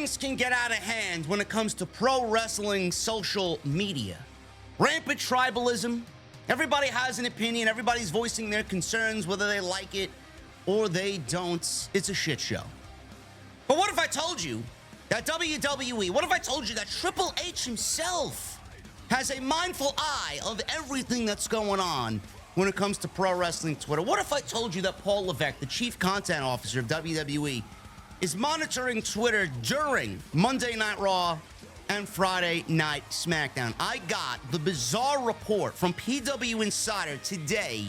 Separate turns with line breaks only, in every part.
Things can get out of hand when it comes to pro wrestling social media. Rampant tribalism. Everybody has an opinion. Everybody's voicing their concerns, whether they like it or they don't. It's a shit show. But what if I told you that WWE, what if I told you that Triple H himself has a mindful eye of everything that's going on when it comes to pro wrestling Twitter? What if I told you that Paul Levesque, the chief content officer of WWE, is monitoring Twitter during Monday Night Raw and Friday Night SmackDown? I got the bizarre report from PW Insider today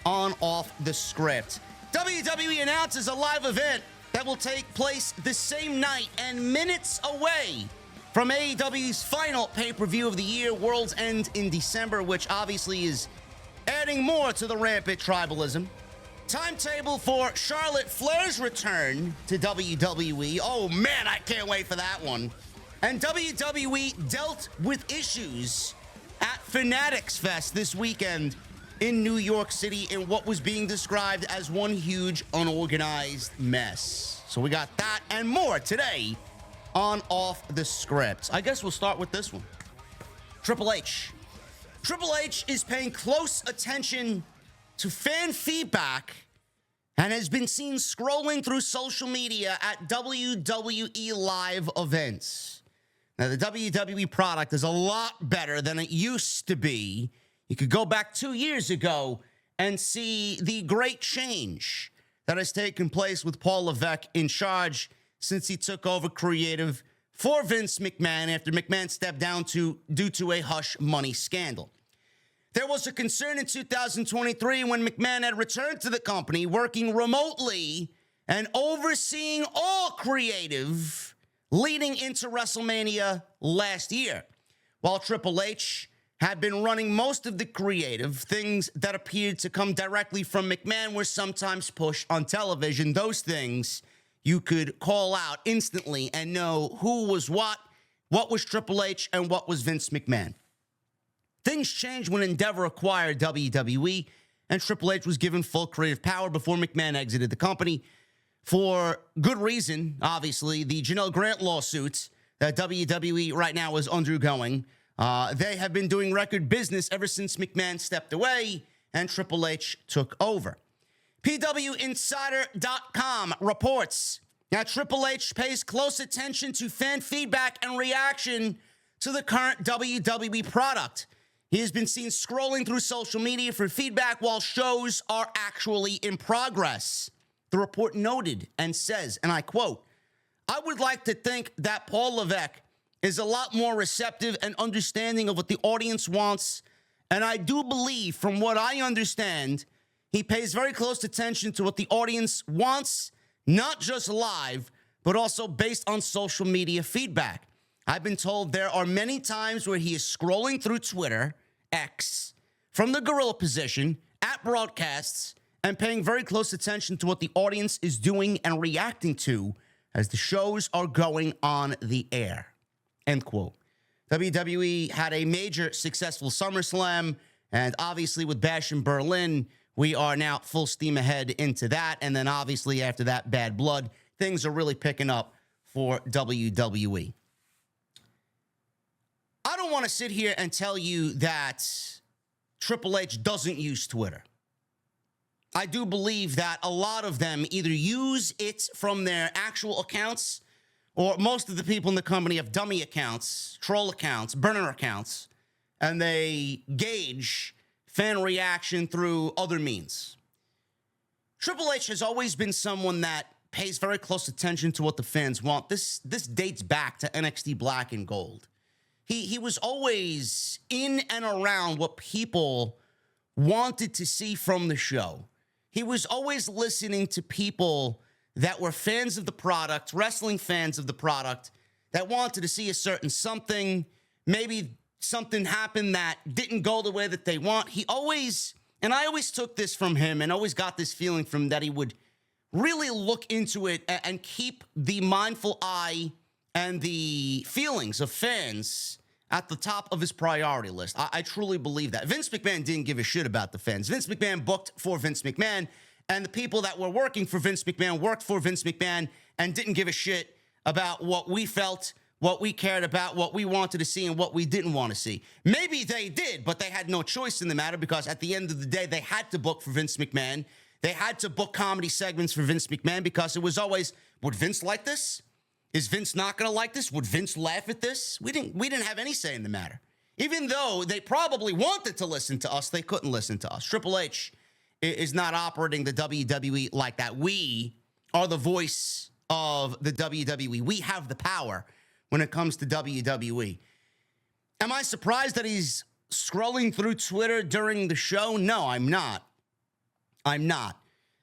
on Off the Script. WWE announces a live event that will take place the same night and minutes away from AEW's final pay-per-view of the year, World's End in December, which obviously is adding more to the rampant tribalism. Timetable for Charlotte Flair's return to WWE. Oh man, I can't wait for that one. And WWE dealt with issues at Fanatics Fest this weekend in New York City in what was being described as one huge unorganized mess. So we got that and more today on Off the Script. I guess we'll start with this one. Triple H. Triple H is paying close attention to fan feedback and has been seen scrolling through social media at WWE live events. Now, the WWE product is a lot better than it used to be. You could go back 2 years ago and see the great change that has taken place with Paul Levesque in charge since he took over creative for Vince McMahon after McMahon stepped down due to a hush money scandal. There was a concern in 2023 when McMahon had returned to the company, working remotely and overseeing all creative leading into WrestleMania last year. While Triple H had been running most of the creative, things that appeared to come directly from McMahon were sometimes pushed on television. Those things you could call out instantly and know who was what was Triple H, and what was Vince McMahon. Things changed when Endeavor acquired WWE, and Triple H was given full creative power before McMahon exited the company. For good reason, obviously, the Janelle Grant lawsuits that WWE right now is undergoing. They have been doing record business ever since McMahon stepped away and Triple H took over. PWInsider.com reports that Triple H pays close attention to fan feedback and reaction to the current WWE product. He has been seen scrolling through social media for feedback while shows are actually in progress. The report noted and says, and I quote, "I would like to think that Paul Levesque is a lot more receptive and understanding of what the audience wants, and I do believe, from what I understand, he pays very close attention to what the audience wants, not just live, but also based on social media feedback. I've been told there are many times where he is scrolling through Twitter, X, from the gorilla position at broadcasts and paying very close attention to what the audience is doing and reacting to as the shows are going on the air." End quote. WWE had a major successful SummerSlam, and obviously with Bash in Berlin, we are now full steam ahead into that. And then obviously after that, Bad Blood, things are really picking up for WWE. I don't want to sit here and tell you that Triple H doesn't use Twitter. I do believe that a lot of them either use it from their actual accounts, or most of the people in the company have dummy accounts, troll accounts, burner accounts, and they gauge fan reaction through other means. Triple H has always been someone that pays very close attention to what the fans want. This dates back to NXT Black and Gold. He was always in and around what people wanted to see from the show. He was always listening to people that were fans of the product, wrestling fans of the product, that wanted to see a certain something. Maybe something happened that didn't go the way that they want. He always, and I always took this from him and always got this feeling from him, that he would really look into it and keep the mindful eye and the feelings of fans at the top of his priority list. I truly believe that. Vince McMahon didn't give a shit about the fans. Vince McMahon booked for Vince McMahon, and the people that were working for Vince McMahon worked for Vince McMahon and didn't give a shit about what we felt, what we cared about, what we wanted to see, and what we didn't want to see. Maybe they did, but they had no choice in the matter because at the end of the day, they had to book for Vince McMahon. They had to book comedy segments for Vince McMahon because it was always, would Vince like this? Is Vince not going to like this? Would Vince laugh at this? We didn't have any say in the matter. Even though they probably wanted to listen to us, they couldn't listen to us. Triple H is not operating the WWE like that. We are the voice of the WWE. We have the power when it comes to WWE. Am I surprised that he's scrolling through Twitter during the show? No, I'm not. I'm not.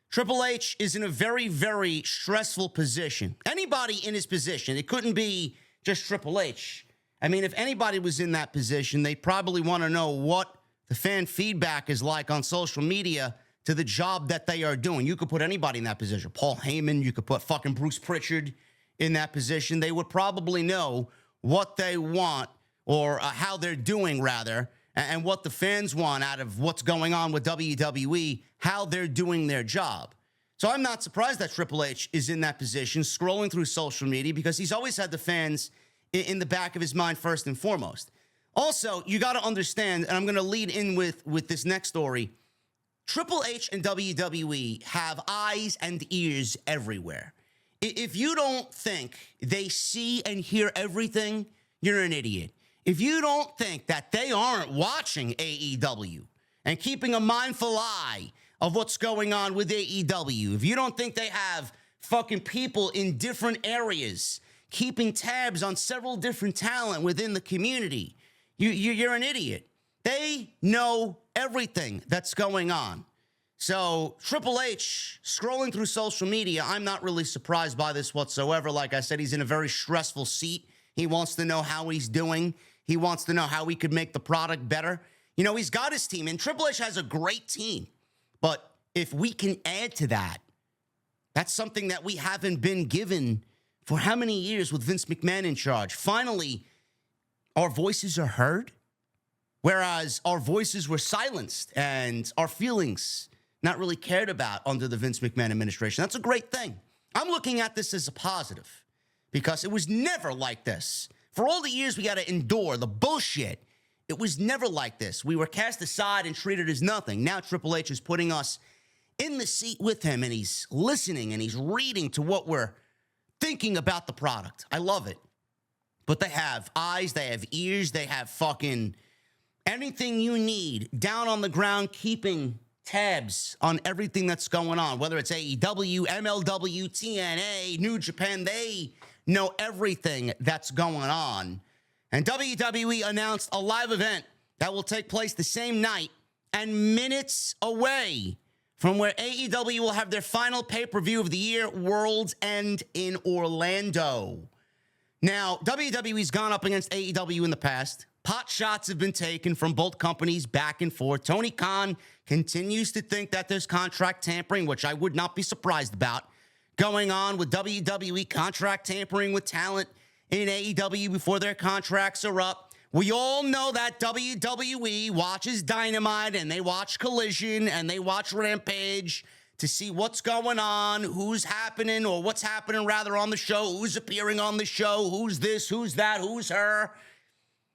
Triple H is in a very, very stressful position. Anybody in his position, it couldn't be just Triple H. I mean, if anybody was in that position, they probably want to know what the fan feedback is like on social media to the job that they are doing. You could put anybody in that position. Paul Heyman, you could put fucking Bruce Pritchard in that position. They would probably know what they want or how they're doing, rather, and what the fans want out of what's going on with WWE, how they're doing their job. So I'm not surprised that Triple H is in that position, scrolling through social media, because he's always had the fans in the back of his mind first and foremost. Also, you got to understand, and I'm going to lead in with this next story, Triple H and WWE have eyes and ears everywhere. If you don't think they see and hear everything, you're an idiot. If you don't think that they aren't watching AEW and keeping a mindful eye of what's going on with AEW, if you don't think they have fucking people in different areas keeping tabs on several different talent within the community, you're an idiot. They know everything that's going on. So Triple H scrolling through social media, I'm not really surprised by this whatsoever. Like I said, he's in a very stressful seat. He wants to know how he's doing. He wants to know how he could make the product better. You know, he's got his team, and Triple H has a great team. But if we can add to that, that's something that we haven't been given for how many years with Vince McMahon in charge. Finally, our voices are heard, whereas our voices were silenced and our feelings not really cared about under the Vince McMahon administration. That's a great thing. I'm looking at this as a positive because it was never like this. For all the years we got to endure the bullshit, it was never like this. We were cast aside and treated as nothing. Now Triple H is putting us in the seat with him, and he's listening and he's reading to what we're thinking about the product. I love it. But they have eyes, they have ears, they have fucking anything you need down on the ground, keeping tabs on everything that's going on, whether it's AEW, MLW, TNA, New Japan. They know everything that's going on. And WWE announced a live event that will take place the same night and minutes away from where AEW will have their final pay-per-view of the year, World's End in Orlando. Now, WWE's gone up against AEW in the past. Pot shots have been taken from both companies back and forth. Tony Khan continues to think that there's contract tampering, which I would not be surprised about, going on with WWE contract tampering with talent in AEW before their contracts are up. We all know that WWE watches Dynamite and they watch Collision and they watch Rampage to see what's going on, who's happening, or what's happening rather on the show, who's appearing on the show, who's this, who's that, who's her.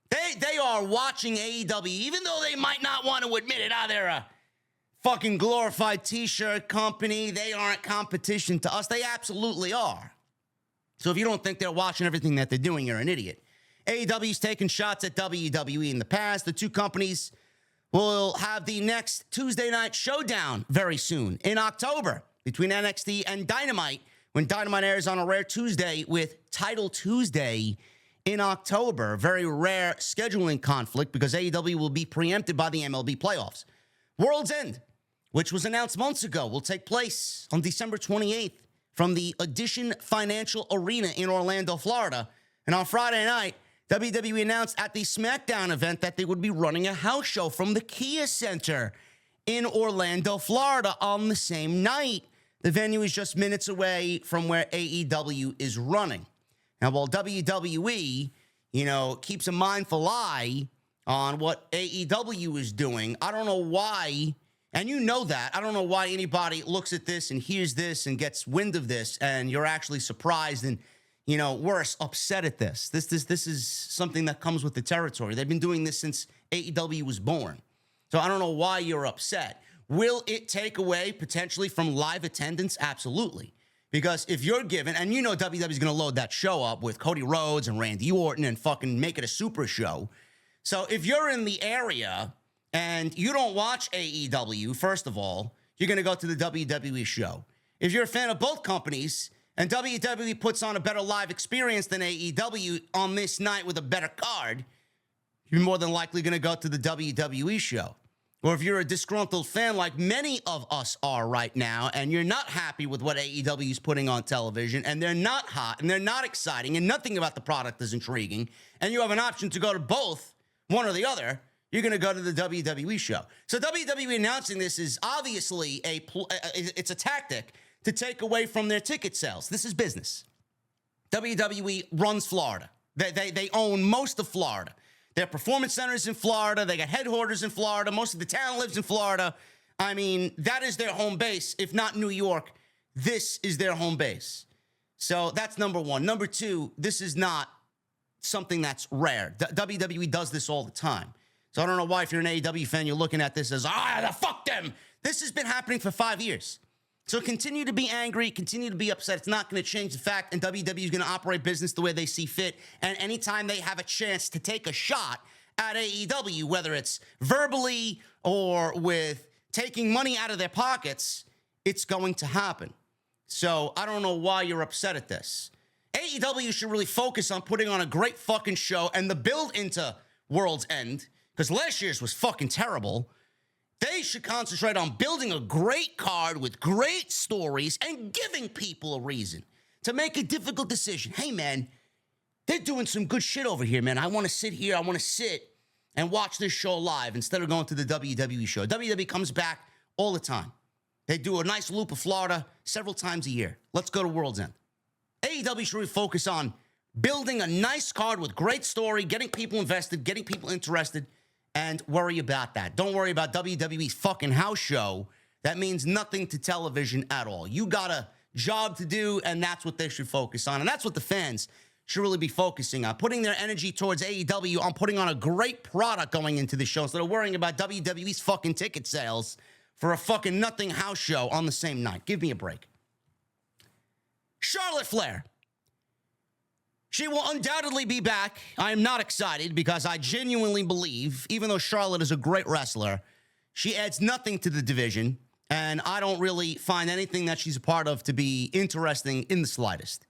They are watching AEW, even though they might not want to admit it. They're a fucking glorified t-shirt company. They aren't competition to us. They absolutely are. So if you don't think they're watching everything that they're doing, you're an idiot. AEW's taken shots at WWE in the past. The two companies will have the next Tuesday night showdown very soon in October between NXT and Dynamite, when Dynamite airs on a rare Tuesday with Title Tuesday in October. Very rare scheduling conflict because AEW will be preempted by the MLB playoffs. World's End, which was announced months ago, will take place on December 28th from the Edition Financial Arena in Orlando, Florida. And on Friday night, WWE announced at the SmackDown event that they would be running a house show from the Kia Center in Orlando, Florida on the same night. The venue is just minutes away from where AEW is running. Now, while WWE, keeps a mindful eye on what AEW is doing, I don't know why, and you know that, I don't know why anybody looks at this and hears this and gets wind of this and you're actually surprised and we're upset at this. This is something that comes with the territory. They've been doing this since AEW was born. So I don't know why you're upset. Will it take away potentially from live attendance? Absolutely. Because if you're given, and WWE's going to load that show up with Cody Rhodes and Randy Orton and fucking make it a super show. So if you're in the area and you don't watch AEW, first of all, you're going to go to the WWE show. If you're a fan of both companies and WWE puts on a better live experience than AEW on this night with a better card, you're more than likely going to go to the WWE show. Or if you're a disgruntled fan like many of us are right now, and you're not happy with what AEW is putting on television, and they're not hot, and they're not exciting, and nothing about the product is intriguing, and you have an option to go to both, one or the other, you're going to go to the WWE show. So WWE announcing this is obviously it's a tactic to take away from their ticket sales. This is business. WWE runs Florida. They own most of Florida. Their performance centers in Florida. They got headquarters in Florida. Most of the talent lives in Florida. I mean, that is their home base. If not New York, this is their home base. So that's number one. Number two, this is not something that's rare. WWE does this all the time. So I don't know why, if you're an AEW fan, you're looking at this as, fuck them. This has been happening for 5 years. So continue to be angry, continue to be upset. It's not going to change the fact, and WWE is going to operate business the way they see fit. And anytime they have a chance to take a shot at AEW, whether it's verbally or with taking money out of their pockets, it's going to happen. So I don't know why you're upset at this. AEW should really focus on putting on a great fucking show and the build into World's End, because last year's was fucking terrible. They should concentrate on building a great card with great stories and giving people a reason to make a difficult decision. Hey, man, they're doing some good shit over here, man. I want to sit here. I want to sit and watch this show live instead of going to the WWE show. WWE comes back all the time. They do a nice loop of Florida several times a year. Let's go to World's End. AEW should really focus on building a nice card with great story, getting people invested, getting people interested, and worry about that. Don't worry about WWE's fucking house show. That means nothing to television at all. You got a job to do, and that's what they should focus on. And that's what the fans should really be focusing on, putting their energy towards AEW on putting on a great product going into the show instead of worrying about WWE's fucking ticket sales for a fucking nothing house show on the same night. Give me a break. Charlotte Flair. She will undoubtedly be back. I am not excited because I genuinely believe, even though Charlotte is a great wrestler, she adds nothing to the division, and I don't really find anything that she's a part of to be interesting in the slightest.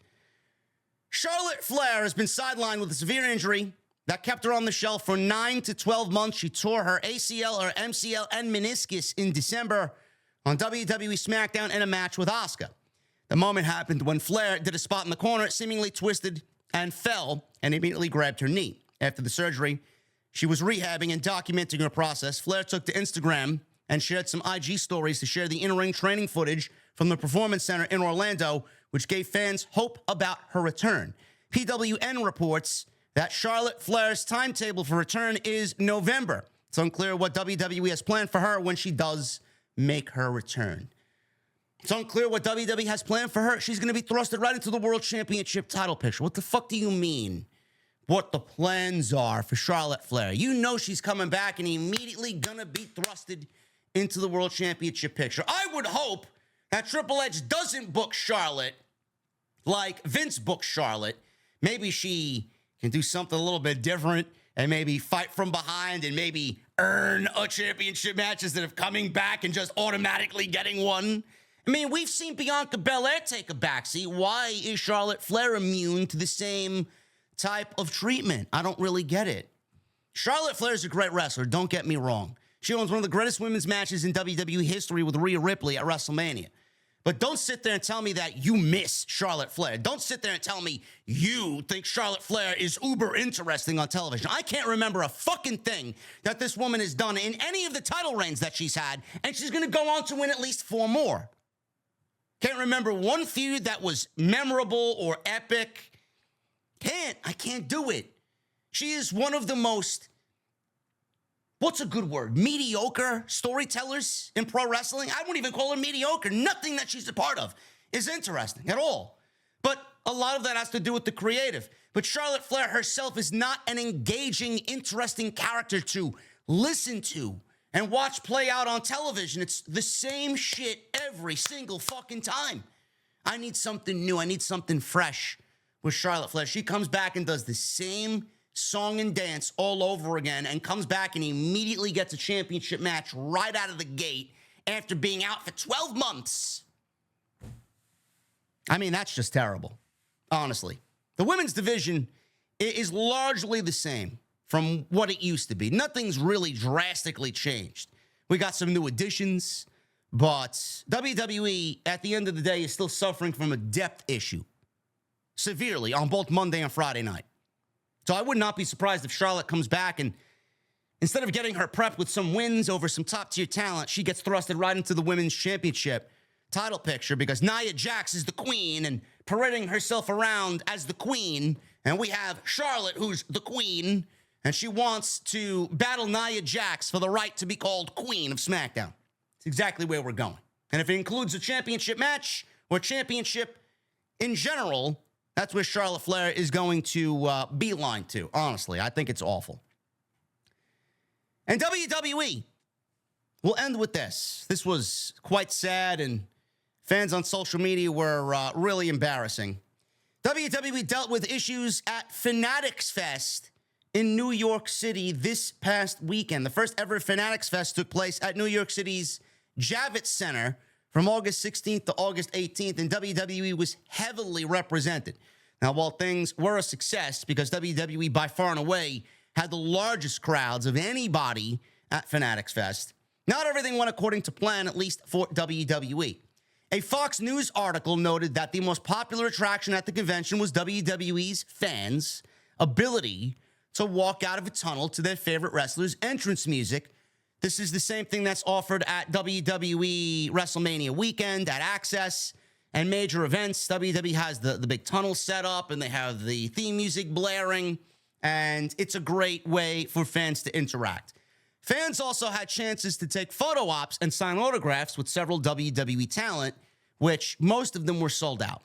Charlotte Flair has been sidelined with a severe injury that kept her on the shelf for 9 to 12 months. She tore her ACL, her MCL, and meniscus in December on WWE SmackDown in a match with Asuka. The moment happened when Flair did a spot in the corner, seemingly twisted and fell and immediately grabbed her knee. After the surgery, she was rehabbing and documenting her process. Flair took to Instagram and shared some IG stories to share the in-ring training footage from the Performance Center in Orlando, which gave fans hope about her return. PWN reports that Charlotte Flair's timetable for return is November. It's unclear what WWE has planned for her when she does make her return. It's unclear what WWE has planned for her. She's going to be thrusted right into the World Championship title picture. What the fuck do you mean? What the plans are for Charlotte Flair? You know she's coming back and immediately going to be thrusted into the World Championship picture. I would hope that Triple H doesn't book Charlotte like Vince booked Charlotte. Maybe she can do something a little bit different and maybe fight from behind and maybe earn a championship match instead of coming back and just automatically getting one. I mean, we've seen Bianca Belair take a backseat. Why is Charlotte Flair immune to the same type of treatment? I don't really get it. Charlotte Flair is a great wrestler, don't get me wrong. She owns one of the greatest women's matches in WWE history with Rhea Ripley at WrestleMania. But don't sit there and tell me that you miss Charlotte Flair. Don't sit there and tell me you think Charlotte Flair is uber interesting on television. I can't remember a fucking thing that this woman has done in any of the title reigns that she's had, and she's going to go on to win at least 4 more. Can't remember one feud that was memorable or epic. I can't do it. She is one of the most, what's a good word, mediocre storytellers in pro wrestling. I wouldn't even call her mediocre. Nothing that she's a part of is interesting at all. But a lot of that has to do with the creative. But Charlotte Flair herself is not an engaging, interesting character to listen to and watch play out on television. It's the same shit every single fucking time. I need something new. I need something fresh with Charlotte Flair. She comes back and does the same song and dance all over again and comes back and immediately gets a championship match right out of the gate after being out for 12 months. I mean, that's just terrible, honestly. The women's division is largely the same from what it used to be. Nothing's really drastically changed. We got some new additions, but WWE, at the end of the day, is still suffering from a depth issue severely on both Monday and Friday night. So I would not be surprised if Charlotte comes back and instead of getting her prep with some wins over some top-tier talent, she gets thrusted right into the women's championship title picture because Nia Jax is the queen and parading herself around as the queen. And we have Charlotte, who's the queen, and she wants to battle Nia Jax for the right to be called Queen of SmackDown. It's exactly where we're going. And if it includes a championship match or championship in general, that's where Charlotte Flair is going to beeline to. Honestly, I think it's awful. And WWE, we'll end with this. This was quite sad, and fans on social media were really embarrassing. WWE dealt with issues at Fanatics Fest in New York City this past weekend. The first ever Fanatics Fest took place at New York City's Javits Center from August 16th to August 18th, and WWE was heavily represented. Now, while things were a success, because WWE by far and away had the largest crowds of anybody at Fanatics Fest, not everything went according to plan, at least for WWE. A Fox News article noted that the most popular attraction at the convention was WWE's fans' ability to walk out of a tunnel to their favorite wrestlers' entrance music. This is the same thing that's offered at WWE WrestleMania weekend, at Access, and major events. WWE has the big tunnel set up, and they have the theme music blaring, and it's a great way for fans to interact. Fans also had chances to take photo ops and sign autographs with several WWE talent, which most of them were sold out.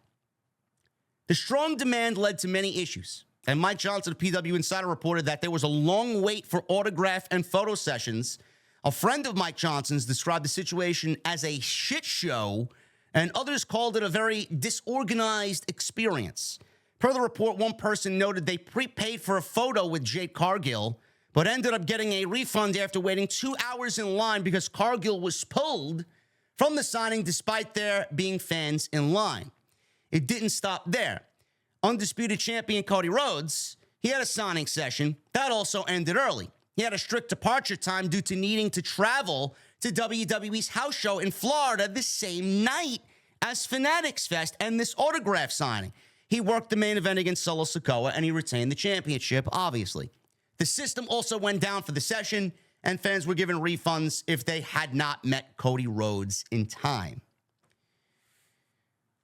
The strong demand led to many issues, and Mike Johnson of PW Insider reported that there was a long wait for autograph and photo sessions. A friend of Mike Johnson's described the situation as a shit show, and others called it a very disorganized experience. Per the report, one person noted they prepaid for a photo with Jade Cargill, but ended up getting a refund after waiting 2 hours in line because Cargill was pulled from the signing despite there being fans in line. It didn't stop there. Undisputed champion Cody Rhodes, he had a signing session. That also ended early. He had a strict departure time due to needing to travel to WWE's house show in Florida the same night as Fanatics Fest and this autograph signing. He worked the main event against Solo Sikoa, and he retained the championship, obviously. The system also went down for the session, and fans were given refunds if they had not met Cody Rhodes in time.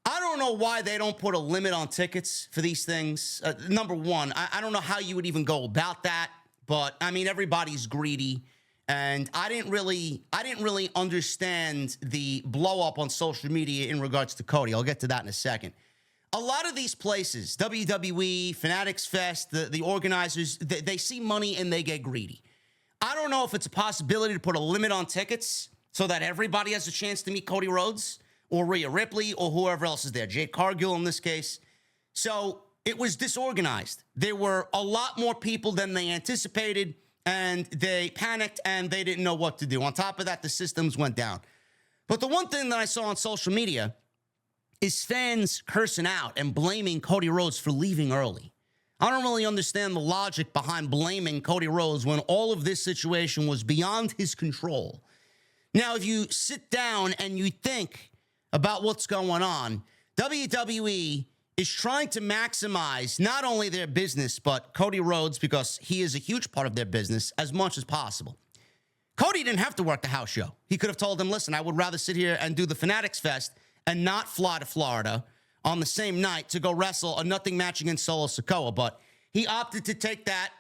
I don't know why they don't put a limit on tickets for these things. Number one, I don't know how you would even go about that. But, I mean, everybody's greedy, and I didn't really understand the blow-up on social media in regards to Cody. I'll get to that in a second. A lot of these places, WWE, Fanatics Fest, the organizers, they see money and they get greedy. I don't know if it's a possibility to put a limit on tickets so that everybody has a chance to meet Cody Rhodes or Rhea Ripley or whoever else is there, Jade Cargill in this case. So it was disorganized. There were a lot more people than they anticipated, and they panicked, and they didn't know what to do. On top of that, the systems went down. But the one thing that I saw on social media is fans cursing out and blaming Cody Rhodes for leaving early. I don't really understand the logic behind blaming Cody Rhodes when all of this situation was beyond his control. Now, if you sit down and you think about what's going on, WWE is trying to maximize not only their business, but Cody Rhodes, because he is a huge part of their business, as much as possible. Cody didn't have to work the house show. He could have told them, listen, I would rather sit here and do the Fanatics Fest and not fly to Florida on the same night to go wrestle a nothing match against Solo Sikoa. But he opted to take that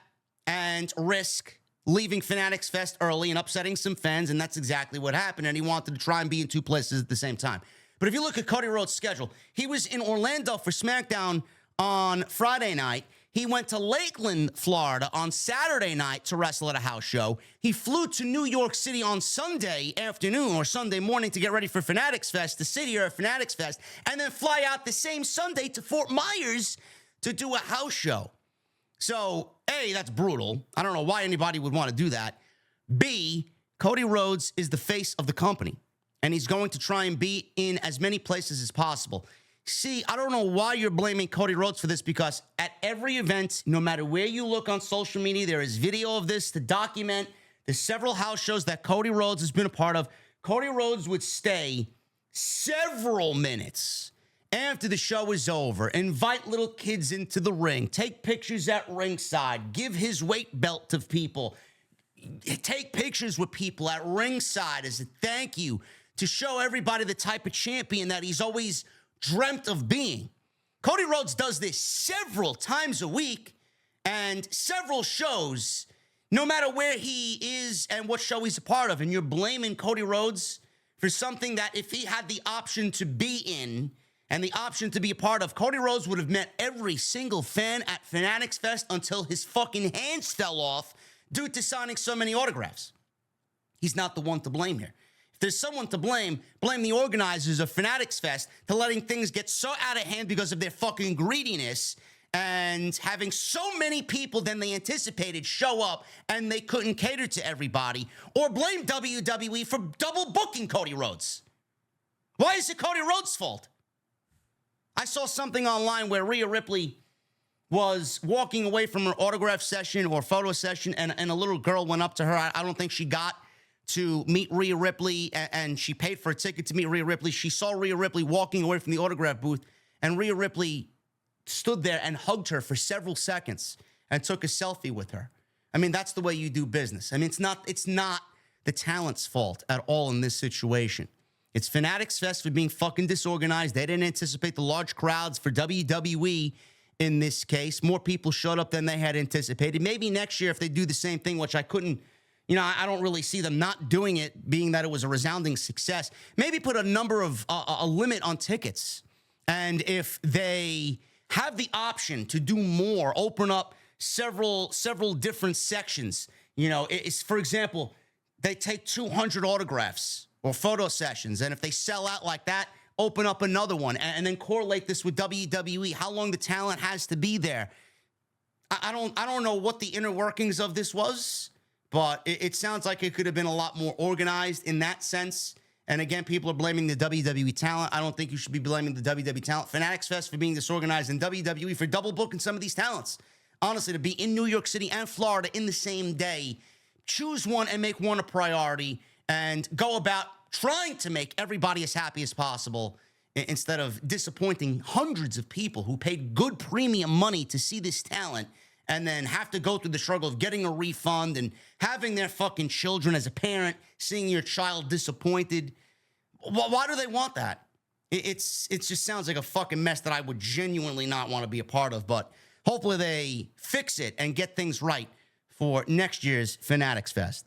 and risk leaving Fanatics Fest early and upsetting some fans, and that's exactly what happened. And he wanted to try and be in two places at the same time. But if you look at Cody Rhodes' schedule, he was in Orlando for SmackDown on Friday night. He went to Lakeland, Florida on Saturday night to wrestle at a house show. He flew to New York City on Sunday afternoon or Sunday morning to get ready for Fanatics Fest, the city or Fanatics Fest, and then fly out the same Sunday to Fort Myers to do a house show. So, A, that's brutal. I don't know why anybody would want to do that. B, Cody Rhodes is the face of the company, and he's going to try and be in as many places as possible. See, I don't know why you're blaming Cody Rhodes for this, because at every event, no matter where you look on social media, there is video of this to document the several house shows that Cody Rhodes has been a part of. Cody Rhodes would stay several minutes after the show is over, invite little kids into the ring, take pictures at ringside, give his weight belt to people, take pictures with people at ringside as a thank you, to show everybody the type of champion that he's always dreamt of being. Cody Rhodes does this several times a week and several shows, no matter where he is and what show he's a part of. And you're blaming Cody Rhodes for something that if he had the option to be in and the option to be a part of, Cody Rhodes would have met every single fan at Fanatics Fest until his fucking hands fell off due to signing so many autographs. He's not the one to blame here. There's someone to blame the organizers of Fanatics Fest for letting things get so out of hand because of their fucking greediness and having so many people than they anticipated show up and they couldn't cater to everybody. Or blame WWE for double booking Cody Rhodes. Why is it Cody Rhodes' fault? I saw something online where Rhea Ripley was walking away from her autograph session or photo session, and a little girl went up to her. I don't think she got to meet Rhea Ripley, and she paid for a ticket to meet Rhea Ripley. She saw Rhea Ripley walking away from the autograph booth, and Rhea Ripley stood there and hugged her for several seconds and took a selfie with her. I mean, that's the way you do business. I mean, it's not the talent's fault at all in this situation. It's Fanatics Fest for being fucking disorganized. They didn't anticipate the large crowds for WWE in this case. More people showed up than they had anticipated. Maybe next year if they do the same thing, which I couldn't, I don't really see them not doing it, being that it was a resounding success. Maybe put a number of, a limit on tickets. And if they have the option to do more, open up several different sections, it's, for example, they take 200 autographs or photo sessions. And if they sell out like that, open up another one and then correlate this with WWE, how long the talent has to be there. I don't know what the inner workings of this was, but it sounds like it could have been a lot more organized in that sense. And again, people are blaming the WWE talent. I don't think you should be blaming the WWE talent. Fanatics Fest for being disorganized and WWE for double booking some of these talents. Honestly, to be in New York City and Florida in the same day, choose one and make one a priority and go about trying to make everybody as happy as possible instead of disappointing hundreds of people who paid good premium money to see this talent and then have to go through the struggle of getting a refund and having their fucking children as a parent, seeing your child disappointed. Why do they want that? It just sounds like a fucking mess that I would genuinely not want to be a part of, but hopefully they fix it and get things right for next year's Fanatics Fest.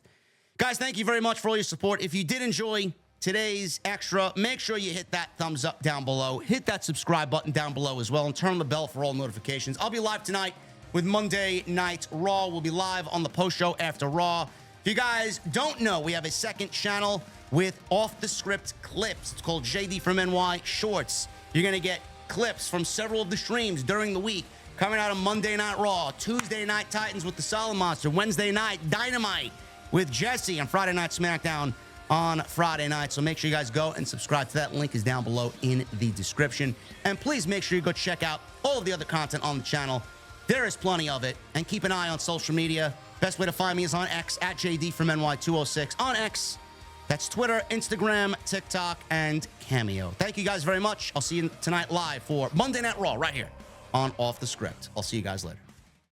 Guys, thank you very much for all your support. If you did enjoy today's extra, make sure you hit that thumbs up down below. Hit that subscribe button down below as well and turn on the bell for all notifications. I'll be live tonight with Monday Night Raw. We'll be live on the post show after Raw. If you guys don't know, we have a second channel with off-the-script clips. It's called JD from NY Shorts. You're going to get clips from several of the streams during the week coming out on Monday Night Raw, Tuesday Night Titans with the Solid Monster, Wednesday Night Dynamite with Jesse, and Friday Night SmackDown on Friday night. So make sure you guys go and subscribe to that. Link is down below in the description. And please make sure you go check out all of the other content on the channel. There is plenty of it. And keep an eye on social media. Best way to find me is on X at JD from NY206. On X, that's Twitter, Instagram, TikTok, and Cameo. Thank you guys very much. I'll see you tonight live for Monday Night Raw right here on Off the Script. I'll see you guys later.